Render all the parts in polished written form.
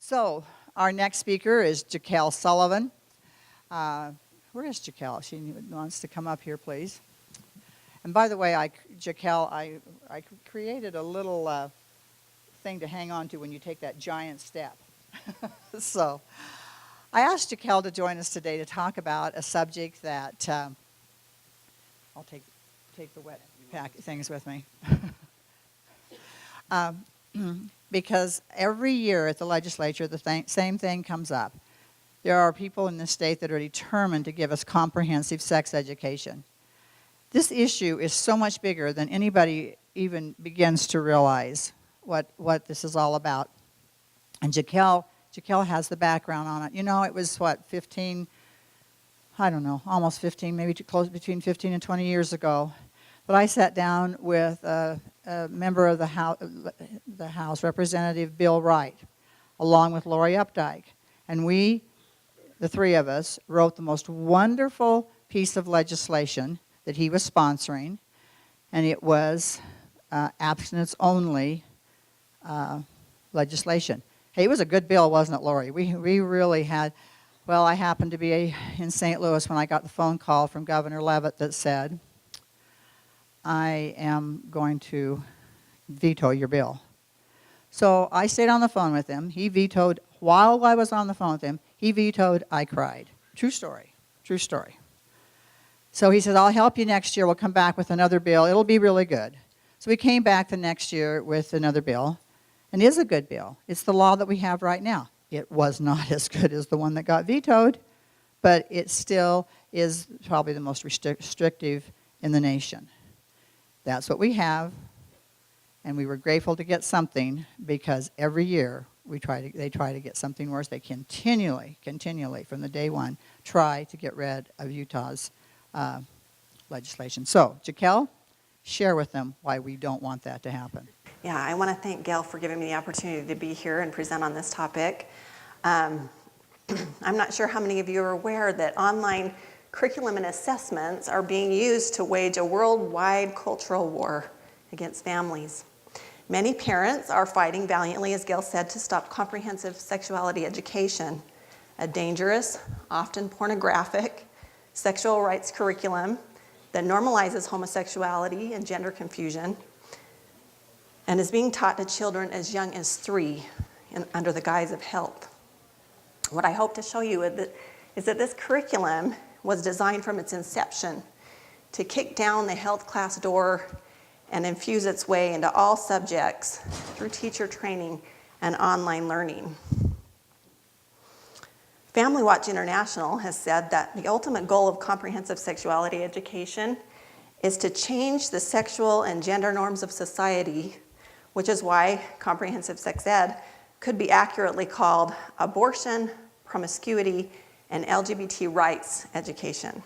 So, our next speaker is JaKell Sullivan. Where is JaKell? She wants to come up here, please. And by the way, JaKell, I created a little thing to hang on to when you take that giant step. So, I asked JaKell to join us today to talk about a subject that I'll take the wet pack things with me. Because every year at the legislature, the same thing comes up. There are people in this state that are determined to give us comprehensive sex education. This issue is so much bigger than anybody even begins to realize what this is all about. And JaKell has the background on it. You know, it was, 15, I don't know, almost 15, maybe close between 15 and 20 years ago. But I sat down with a member of the House, Representative Bill Wright, along with Lori Updike. And we, the three of us, wrote the most wonderful piece of legislation that he was sponsoring. And it was abstinence-only legislation. Hey, it was a good bill, wasn't it, Lori? We really had, well, I happened to be in St. Louis when I got the phone call from Governor Leavitt that said, I am going to veto your bill. So I stayed on the phone with him. He vetoed, while I was on the phone with him, he vetoed, I cried. True story, true story. So he said, I'll help you next year. We'll come back with another bill. It'll be really good. So we came back the next year with another bill, and it is a good bill. It's the law that we have right now. It was not as good as the one that got vetoed, but it still is probably the most restrictive in the nation. That's what we have, and we were grateful to get something because every year they try to get something worse. They continually, from the day one, try to get rid of Utah's legislation. So, JaKell, share with them why we don't want that to happen. Yeah, I want to thank Gail for giving me the opportunity to be here and present on this topic. I'm not sure how many of you are aware that online curriculum and assessments are being used to wage a worldwide cultural war against families. Many parents are fighting valiantly, as Gail said, to stop comprehensive sexuality education, a dangerous, often pornographic, sexual rights curriculum that normalizes homosexuality and gender confusion and is being taught to children as young as 3 under the guise of health. What I hope to show you is that this curriculum was designed from its inception to kick down the health class door and infuse its way into all subjects through teacher training and online learning. Family Watch International has said that the ultimate goal of comprehensive sexuality education is to change the sexual and gender norms of society, which is why comprehensive sex ed could be accurately called abortion, promiscuity, and LGBT rights education.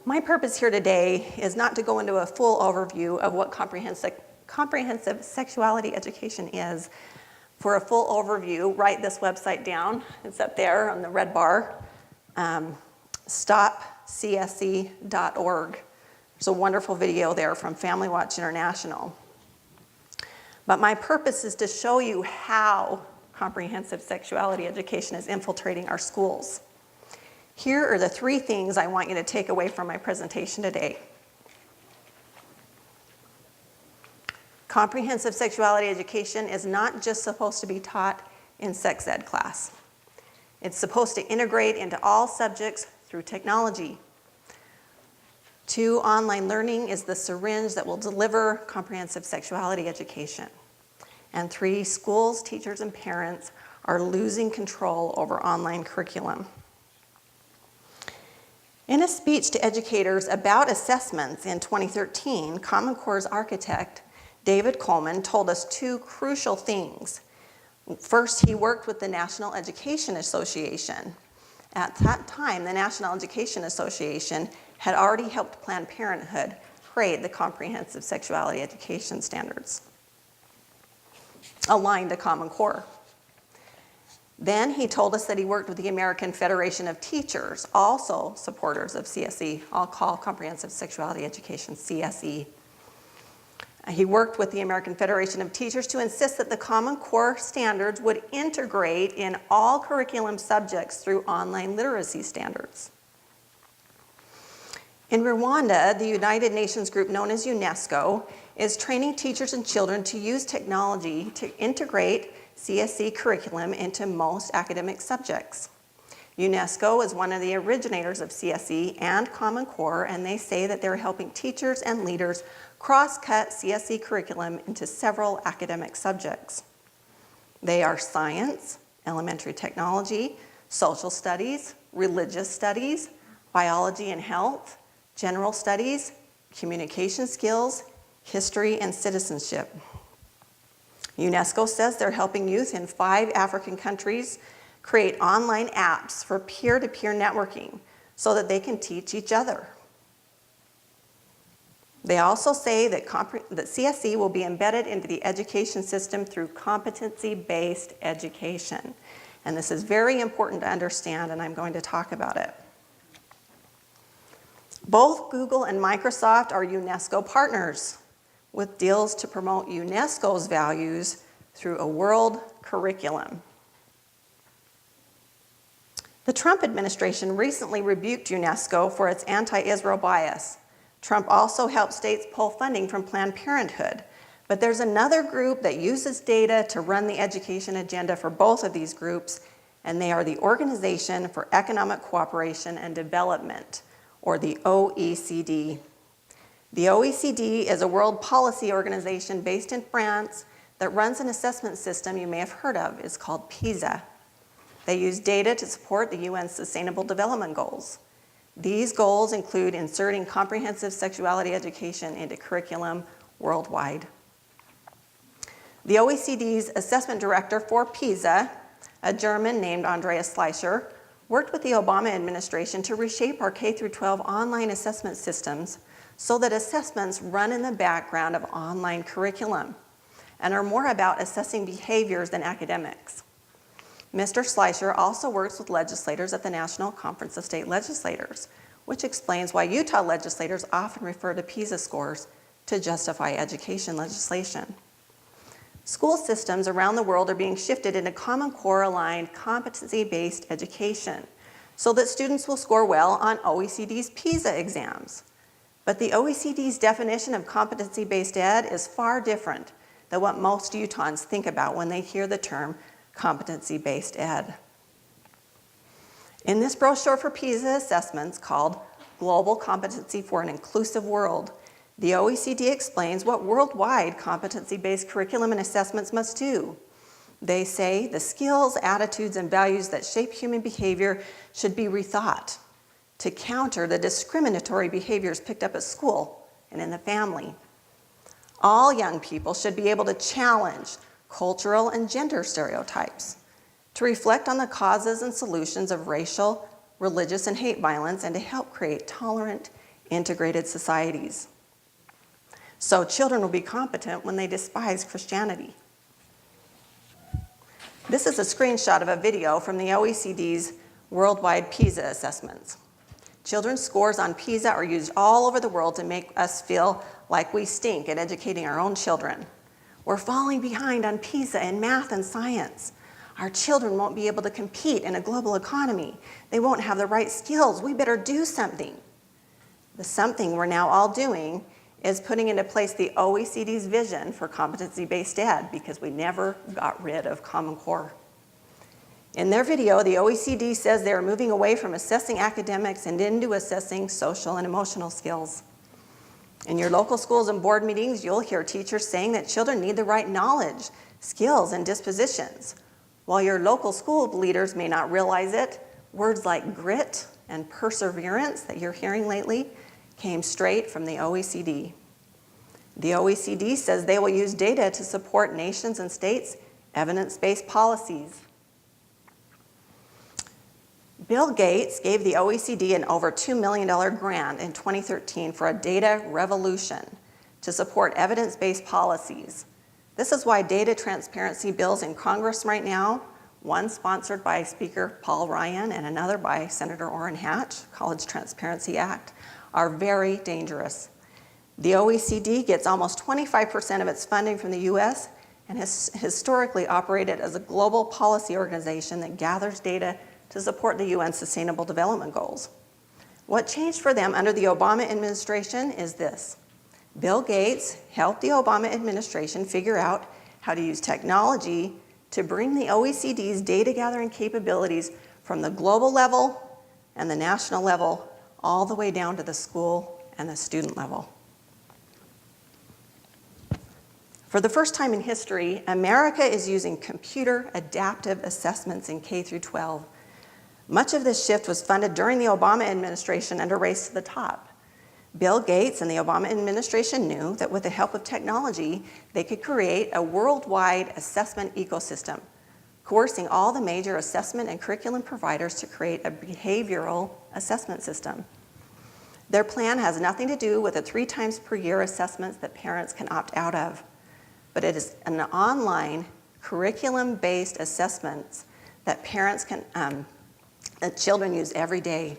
My purpose here today is not to go into a full overview of what comprehensive sexuality education is. For a full overview, write this website down. It's up there on the red bar, stopcsc.org. There's a wonderful video there from Family Watch International. But my purpose is to show you how comprehensive sexuality education is infiltrating our schools. Here are the 3 things I want you to take away from my presentation today. Comprehensive sexuality education is not just supposed to be taught in sex ed class. It's supposed to integrate into all subjects through technology. 2, online learning is the syringe that will deliver comprehensive sexuality education. And 3, schools, teachers, and parents are losing control over online curriculum. In a speech to educators about assessments in 2013, Common Core's architect, David Coleman, told us 2 crucial things. First, he worked with the National Education Association. At that time, the National Education Association had already helped Planned Parenthood create the comprehensive sexuality education standards aligned to Common Core. Then he told us that he worked with the American Federation of Teachers, also supporters of CSE. I'll call comprehensive sexuality education CSE. He worked with the American Federation of Teachers to insist that the Common Core standards would integrate in all curriculum subjects through online literacy standards. In Rwanda, the United Nations group known as UNESCO is training teachers and children to use technology to integrate CSE curriculum into most academic subjects. UNESCO is one of the originators of CSE and Common Core, and they say that they're helping teachers and leaders cross-cut CSE curriculum into several academic subjects. They are science, elementary technology, social studies, religious studies, biology and health, general studies, communication skills, history, and citizenship. UNESCO says they're helping youth in 5 African countries create online apps for peer-to-peer networking so that they can teach each other. They also say that CSE will be embedded into the education system through competency-based education. And this is very important to understand, and I'm going to talk about it. Both Google and Microsoft are UNESCO partners with deals to promote UNESCO's values through a world curriculum. The Trump administration recently rebuked UNESCO for its anti-Israel bias. Trump also helped states pull funding from Planned Parenthood. But there's another group that uses data to run the education agenda for both of these groups, and they are the Organization for Economic Cooperation and Development, or the OECD. The OECD is a world policy organization based in France that runs an assessment system you may have heard of. It's called PISA. They use data to support the UN's Sustainable Development Goals. These goals include inserting comprehensive sexuality education into curriculum worldwide. The OECD's assessment director for PISA, a German named Andreas Schleicher, worked with the Obama administration to reshape our K-12 online assessment systems so that assessments run in the background of online curriculum and are more about assessing behaviors than academics. Mr. Schleicher also works with legislators at the National Conference of State Legislators, which explains why Utah legislators often refer to PISA scores to justify education legislation. School systems around the world are being shifted into Common Core-aligned, competency-based education so that students will score well on OECD's PISA exams. But the OECD's definition of competency-based ed is far different than what most Utahns think about when they hear the term competency-based ed. In this brochure for PISA assessments called Global Competency for an Inclusive World, the OECD explains what worldwide competency-based curriculum and assessments must do. They say the skills, attitudes, and values that shape human behavior should be rethought to counter the discriminatory behaviors picked up at school and in the family. All young people should be able to challenge cultural and gender stereotypes, to reflect on the causes and solutions of racial, religious, and hate violence, and to help create tolerant, integrated societies. So children will be competent when they despise Christianity. This is a screenshot of a video from the OECD's worldwide PISA assessments. Children's scores on PISA are used all over the world to make us feel like we stink at educating our own children. We're falling behind on PISA in math and science. Our children won't be able to compete in a global economy. They won't have the right skills. We better do something. The something we're now all doing is putting into place the OECD's vision for competency-based ed because we never got rid of Common Core. In their video, the OECD says they are moving away from assessing academics and into assessing social and emotional skills. In your local schools and board meetings, you'll hear teachers saying that children need the right knowledge, skills, and dispositions. While your local school leaders may not realize it, words like grit and perseverance that you're hearing lately came straight from the OECD. The OECD says they will use data to support nations and states' evidence-based policies. Bill Gates gave the OECD an over $2 million grant in 2013 for a data revolution to support evidence-based policies. This is why data transparency bills in Congress right now, one sponsored by Speaker Paul Ryan and another by Senator Orrin Hatch, College Transparency Act, are very dangerous. The OECD gets almost 25% of its funding from the US and has historically operated as a global policy organization that gathers data to support the UN Sustainable Development Goals. What changed for them under the Obama administration is this. Bill Gates helped the Obama administration figure out how to use technology to bring the OECD's data gathering capabilities from the global level and the national level all the way down to the school and the student level. For the first time in history, America is using computer adaptive assessments in K-12. Much of this shift was funded during the Obama administration and a race to the top. Bill Gates and the Obama administration knew that with the help of technology, they could create a worldwide assessment ecosystem, coercing all the major assessment and curriculum providers to create a behavioral assessment system. Their plan has nothing to do with the 3 times per year assessments that parents can opt out of, but it is an online curriculum-based assessments that parents can, that children use every day.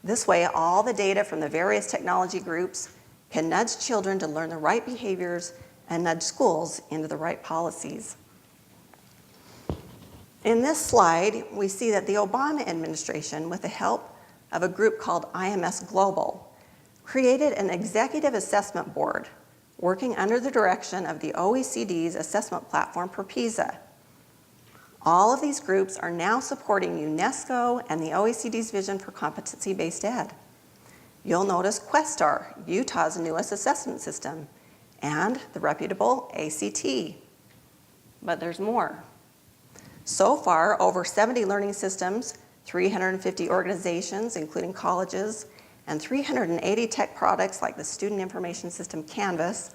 This way, all the data from the various technology groups can nudge children to learn the right behaviors and nudge schools into the right policies. In this slide, we see that the Obama administration, with the help of a group called IMS Global, created an executive assessment board working under the direction of the OECD's assessment platform for PISA. All of these groups are now supporting UNESCO and the OECD's vision for competency-based ed. You'll notice Questar, Utah's newest assessment system, and the reputable ACT. But there's more. So far, over 70 learning systems, 350 organizations, including colleges, and 380 tech products like the student information system Canvas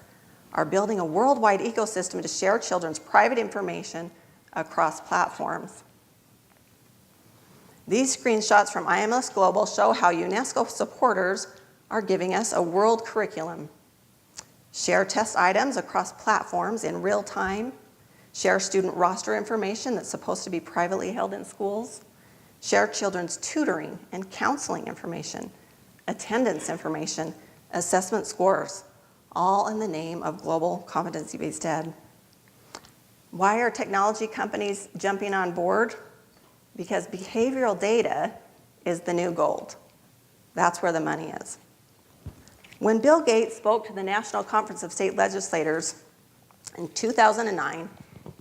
are building a worldwide ecosystem to share children's private information across platforms. These screenshots from IMS Global show how UNESCO supporters are giving us a world curriculum. Share test items across platforms in real time, share student roster information that's supposed to be privately held in schools, share children's tutoring and counseling information, attendance information, assessment scores, all in the name of global competency-based ed. Why are technology companies jumping on board? Because behavioral data is the new gold. That's where the money is. When Bill Gates spoke to the National Conference of State Legislators in 2009,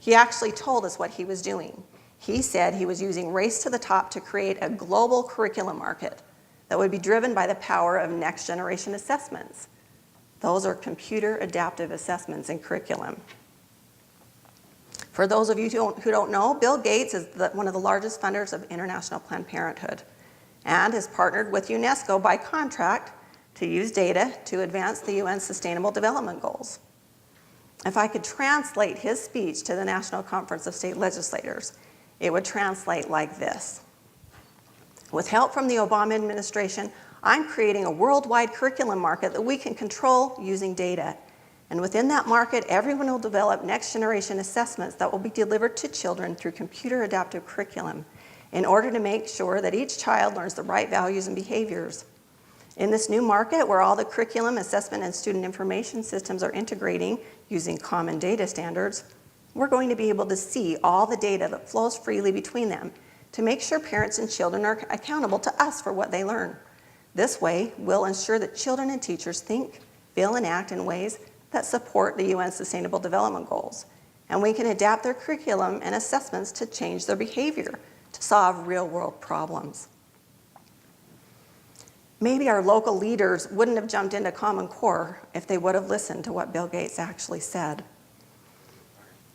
he actually told us what he was doing. He said he was using Race to the Top to create a global curriculum market that would be driven by the power of next generation assessments. Those are computer adaptive assessments in curriculum. For those of you who don't know, Bill Gates is one of the largest funders of International Planned Parenthood and has partnered with UNESCO by contract to use data to advance the UN Sustainable Development Goals. If I could translate his speech to the National Conference of State Legislators, it would translate like this. With help from the Obama administration, I'm creating a worldwide curriculum market that we can control using data. And within that market, everyone will develop next generation assessments that will be delivered to children through computer adaptive curriculum in order to make sure that each child learns the right values and behaviors. In this new market where all the curriculum, assessment, and student information systems are integrating using common data standards, we're going to be able to see all the data that flows freely between them to make sure parents and children are accountable to us for what they learn. This way, we'll ensure that children and teachers think, feel, and act in ways that support the UN Sustainable Development Goals. And we can adapt their curriculum and assessments to change their behavior to solve real-world problems. Maybe our local leaders wouldn't have jumped into Common Core if they would have listened to what Bill Gates actually said.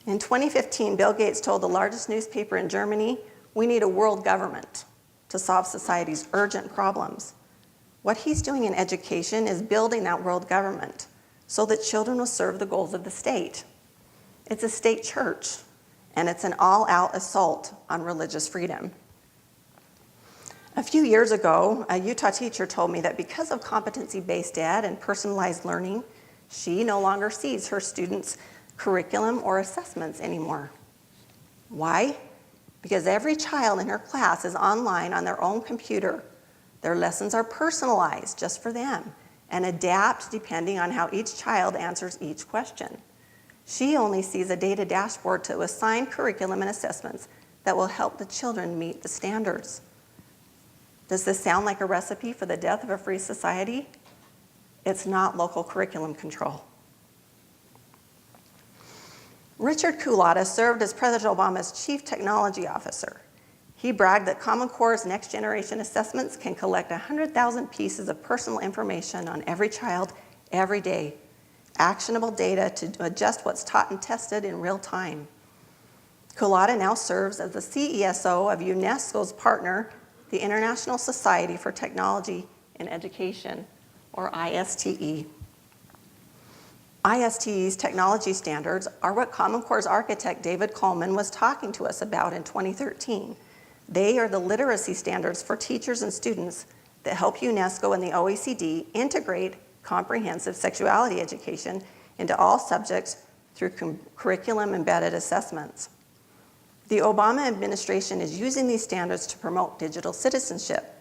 In 2015, Bill Gates told the largest newspaper in Germany, "We need a world government to solve society's urgent problems." What he's doing in education is building that world government so that children will serve the goals of the state. It's a state church, and it's an all-out assault on religious freedom. A few years ago, a Utah teacher told me that because of competency-based ed and personalized learning, she no longer sees her students' curriculum or assessments anymore. Why? Because every child in her class is online on their own computer. Their lessons are personalized just for them, and adapt depending on how each child answers each question. She only sees a data dashboard to assign curriculum and assessments that will help the children meet the standards. Does this sound like a recipe for the death of a free society? It's not local curriculum control. Richard Culotta served as President Obama's Chief Technology Officer. He bragged that Common Core's next generation assessments can collect 100,000 pieces of personal information on every child every day, actionable data to adjust what's taught and tested in real time. Culotta now serves as the CESO of UNESCO's partner, the International Society for Technology in Education, or ISTE. ISTE's technology standards are what Common Core's architect David Coleman was talking to us about in 2013. They are the literacy standards for teachers and students that help UNESCO and the OECD integrate comprehensive sexuality education into all subjects through curriculum-embedded assessments. The Obama administration is using these standards to promote digital citizenship.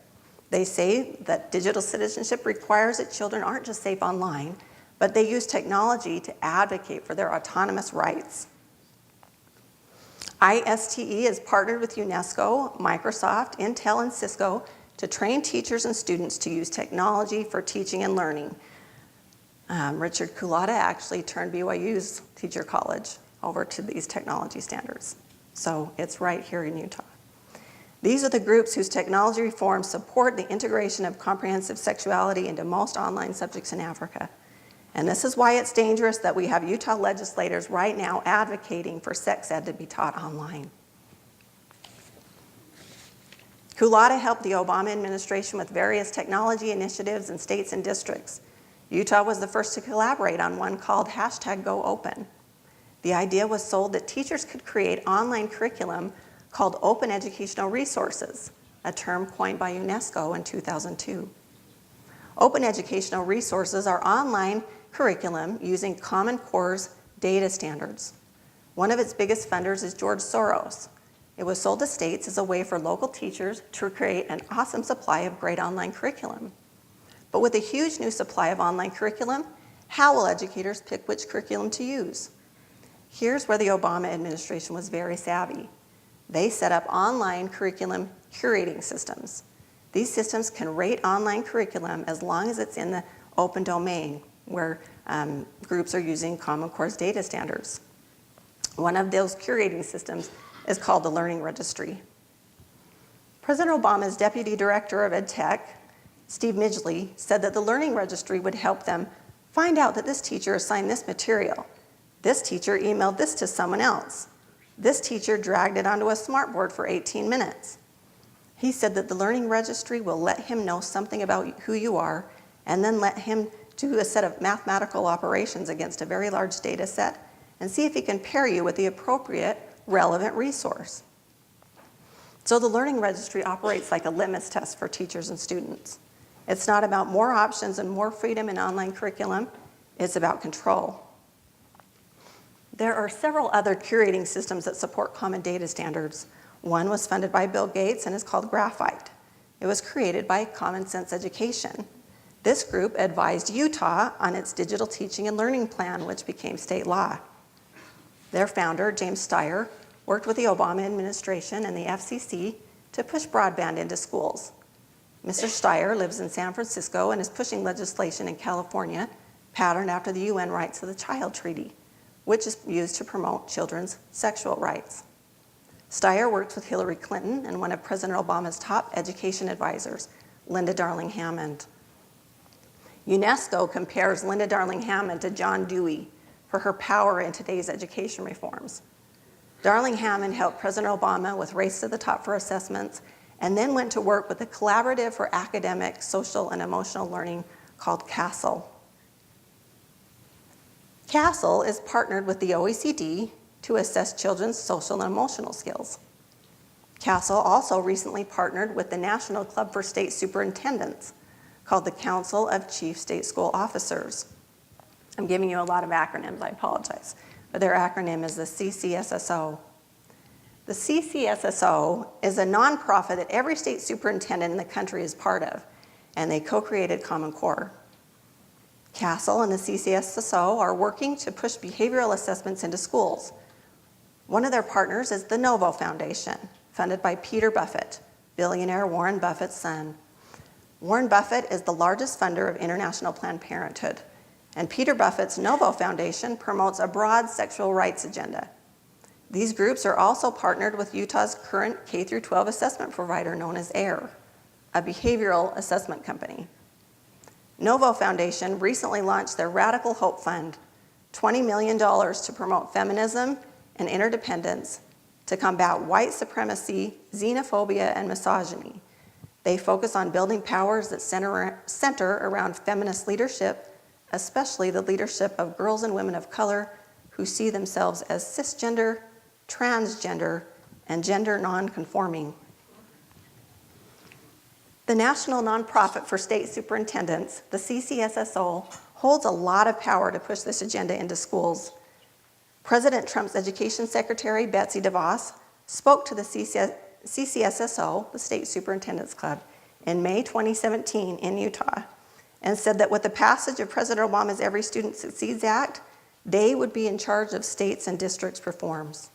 They say that digital citizenship requires that children aren't just safe online, but they use technology to advocate for their autonomous rights. ISTE is partnered with UNESCO, Microsoft, Intel, and Cisco to train teachers and students to use technology for teaching and learning. Richard Culotta actually turned BYU's teacher college over to these technology standards. So it's right here in Utah. These are the groups whose technology reforms support the integration of comprehensive sexuality into most online subjects in Africa. And this is why it's dangerous that we have Utah legislators right now advocating for sex ed to be taught online. Culotta helped the Obama administration with various technology initiatives in states and districts. Utah was the first to collaborate on one called #GoOpen. The idea was sold that teachers could create online curriculum called Open Educational Resources, a term coined by UNESCO in 2002. Open Educational Resources are online curriculum using Common Core's data standards. One of its biggest funders is George Soros. It was sold to states as a way for local teachers to create an awesome supply of great online curriculum. But with a huge new supply of online curriculum, how will educators pick which curriculum to use? Here's where the Obama administration was very savvy. They set up online curriculum curating systems. These systems can rate online curriculum as long as it's in the open domain, where groups are using Common Core's data standards. One of those curating systems is called the Learning Registry. President Obama's Deputy Director of EdTech, Steve Midgley, said that the Learning Registry would help them find out that this teacher assigned this material. This teacher emailed this to someone else. This teacher dragged it onto a smartboard for 18 minutes. He said that the Learning Registry will let him know something about who you are and then let him do a set of mathematical operations against a very large data set and see if he can pair you with the appropriate relevant resource. So the Learning Registry operates like a litmus test for teachers and students. It's not about more options and more freedom in online curriculum. It's about control. There are several other curating systems that support common data standards. One was funded by Bill Gates and is called Graphite. It was created by Common Sense Education. This group advised Utah on its digital teaching and learning plan, which became state law. Their founder, James Steyer, worked with the Obama administration and the FCC to push broadband into schools. Mr. Steyer lives in San Francisco and is pushing legislation in California patterned after the UN Rights of the Child Treaty, which is used to promote children's sexual rights. Steyer worked with Hillary Clinton and one of President Obama's top education advisors, Linda Darling Hammond. UNESCO compares Linda Darling Hammond to John Dewey for her power in today's education reforms. Darling Hammond helped President Obama with Race to the Top for assessments and then went to work with the Collaborative for Academic, Social, and Emotional Learning called CASEL. CASEL is partnered with the OECD to assess children's social and emotional skills. CASEL also recently partnered with the National Club for State Superintendents, called the Council of Chief State School Officers. I'm giving you a lot of acronyms, I apologize, but their acronym is the CCSSO. The CCSSO is a nonprofit that every state superintendent in the country is part of, and they co-created Common Core. Castle and the CCSSO are working to push behavioral assessments into schools. One of their partners is the Novo Foundation, funded by Peter Buffett, billionaire Warren Buffett's son. Warren Buffett is the largest funder of International Planned Parenthood, and Peter Buffett's Novo Foundation promotes a broad sexual rights agenda. These groups are also partnered with Utah's current K-12 assessment provider known as AIR, a behavioral assessment company. Novo Foundation recently launched their Radical Hope Fund, $20 million to promote feminism and interdependence, to combat white supremacy, xenophobia, and misogyny. They focus on building powers that center around feminist leadership, especially the leadership of girls and women of color who see themselves as cisgender, transgender, and gender nonconforming. The National Nonprofit for State Superintendents, the CCSSO, holds a lot of power to push this agenda into schools. President Trump's Education Secretary, Betsy DeVos, spoke to the CCSSO, the State Superintendents Club, in May 2017 in Utah, and said that with the passage of President Obama's Every Student Succeeds Act, they would be in charge of states' and districts' reforms.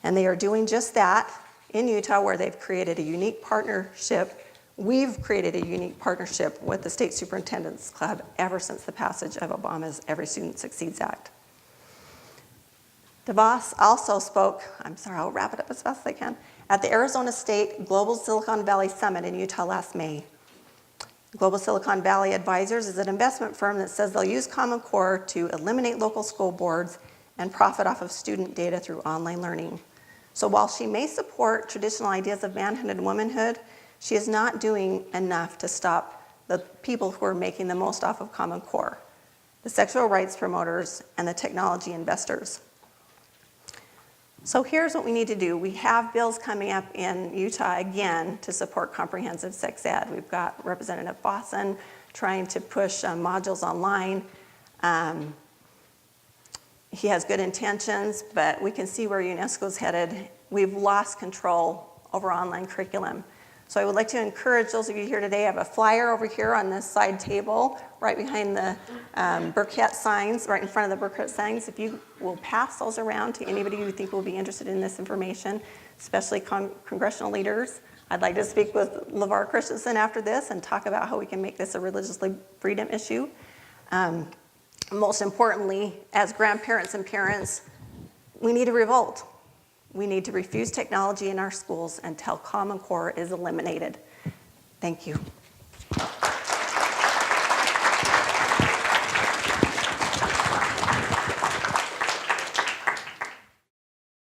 And they are doing just that in Utah, where they've created a unique partnership. We've created a unique partnership with the State Superintendents Club ever since the passage of Obama's Every Student Succeeds Act. DeVos also spoke, I'll wrap it up as fast as I can, at the Arizona State Global Silicon Valley Summit in Utah last May. Global Silicon Valley Advisors is an investment firm that says they'll use Common Core to eliminate local school boards and profit off of student data through online learning. So while she may support traditional ideas of manhood and womanhood, she is not doing enough to stop the people who are making the most off of Common Core, the sexual rights promoters and the technology investors. So here's what we need to do. We have bills coming up in Utah again to support comprehensive sex ed. We've got Representative Bosson trying to push modules online. He has good intentions, but we can see where UNESCO's headed. We've lost control over online curriculum. So I would like to encourage those of you here today. I have a flyer over here on this side table, right behind the Burkett signs, right in front of the Burkett signs. If you will pass those around to anybody you think will be interested in this information, especially congressional leaders. I'd like to speak with LeVar Christensen after this and talk about how we can make this a religious freedom issue. Most importantly, as grandparents and parents, we need to revolt. We need to refuse technology in our schools until Common Core is eliminated. Thank you.